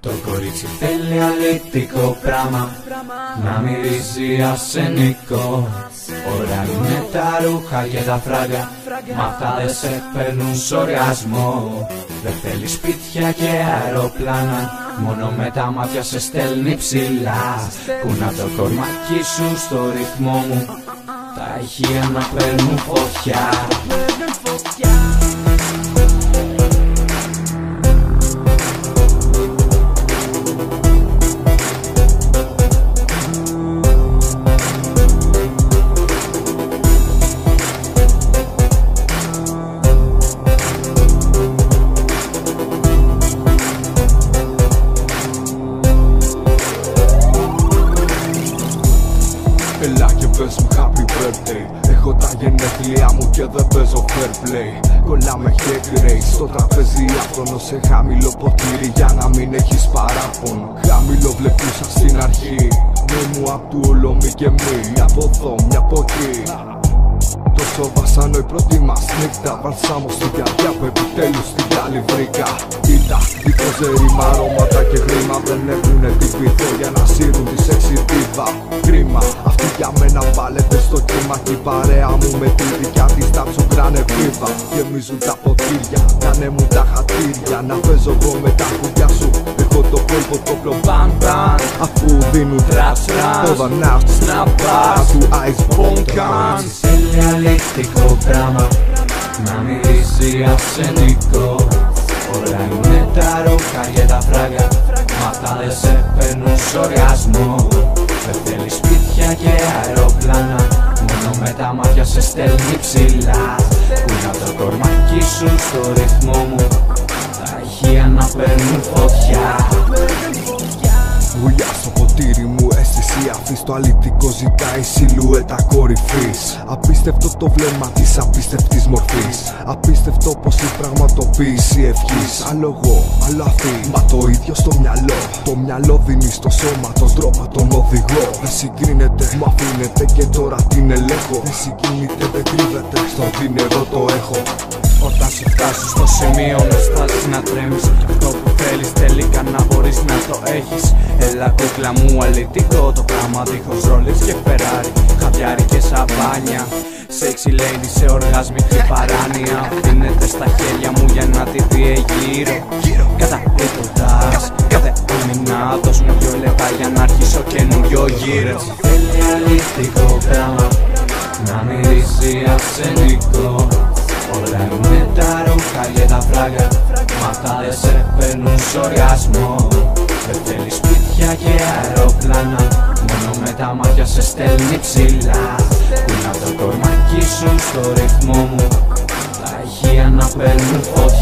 Το κορίτσι θέλει αλήτικο πράμα, να μυρίζει αρσενικό. Ωραία είναι τα ρούχα και τα φράγκα, μα αυτά δεν σε παίρνουν σ' οργασμό. Δεν θέλει σπίτια και αεροπλάνα, μόνο με τα μάτια σε στέλνει ψηλά. Κούνα το κορμάκι σου στο ρυθμό μου, τα ηχεία να παίρνουν φωτιά. Έλα και πες μου happy birthday. Έχω τα γενέθλιά μου και δεν παίζω fair play. Κολλάμε και grace στο τραπέζι άφθονο σε χαμηλό ποτήρι για να μην έχεις παράπονο. Χαμηλό βλεπούσα στην αρχή, μη μου απ' του όλο μη και μη. Μια από εδώ, μια από εκεί. Τόσο βασάνο η πρώτη μας νύχτα, βαλσάμο στην καρδιά που επιτέλους την άλλη βρήκα. Κοίτα, δικοζερήμα, αρώματα και γρήμα δεν έχουνε την πειθό για να σύρουν τη σεξι δίβα. Κρίμα, αυτή για μένα βάλετε στο κύμα κι η παρέα μου με τη δικιά της τα ψουγκράνε πίβα. Γεμίζουν τα ποτήρια, κάνε μου τα χατήρια, να παίζω εγώ με τα χουδιά σου. Έχω το κόλπο το πλομπάν μπαν, αφού δίνουν τρας τρας. Over now, snap bars, του ice bomb guns. Θέλει αλήτικο πράμα, να μυρίζει αρσενικό. Όλα είναι τα ρούχα και τα φράγκα, μα αυτά δεν σε παίρνουν σ' οργασμό. Δεν θέλει σπίτια και αεροπλάνα, μόνο με τα μάτια σε στέλνει ψηλά. Κούνα το κορμάκι σου στο ρυθμό μου, τα ηχεία να παίρνουν φωτιά. Βουλιά στο ποτήρι μου, αίσθηση αυτή το αλητικό ζητάει σιλουέτα κορυφής. Απίστευτο το βλέμμα της απίστευτης μορφής, απίστευτο πως η πραγματοποίηση ευχής. Άλλο εγώ, άλλο αυτή, μα το ίδιο στο μυαλό. Το μυαλό δίνει στο σώμα τον τρόπο τον οδηγό. Δεν συγκρίνεται, μου αφήνεται και τώρα την ελέγχω. Δεν συγκινείται, δεν κρύβεται, στο δίνερο το έχω. Όταν σου φτάσεις στο σημείο να στάσεις να τρέμεις, αυτό που θέλεις τελικά να μπορείς να το έχεις. Έλα κούκλα μου αλητικό το πράγμα, δίχως ρόλες και φεράρι, χαβιάρι και σαμπάνια. Sexy lady σε οργάσμικη παράνοια, αφήνεται στα χέρια μου για να τη δει γύρω. Καταπληκτωτάς, κάθε άμυνα δώσ' μου 2 λεπτά για να αρχίσω καινούριο γύρο. Θέλει αλητικό πράγμα, να μυρίζει αρσενικό. Όλα είναι τα ρούχα και τα φράγκα, μα αυτά δεν σε παίρνουν σ' οργασμό. Δεν θέλει σπίτια και αεροπλάνα, μόνο με τα μάτια σε στέλνει ψηλά. Κούνα το κορμάκι σου στο ρυθμό μου, τα ηχεία να παίρνουν φωτιά.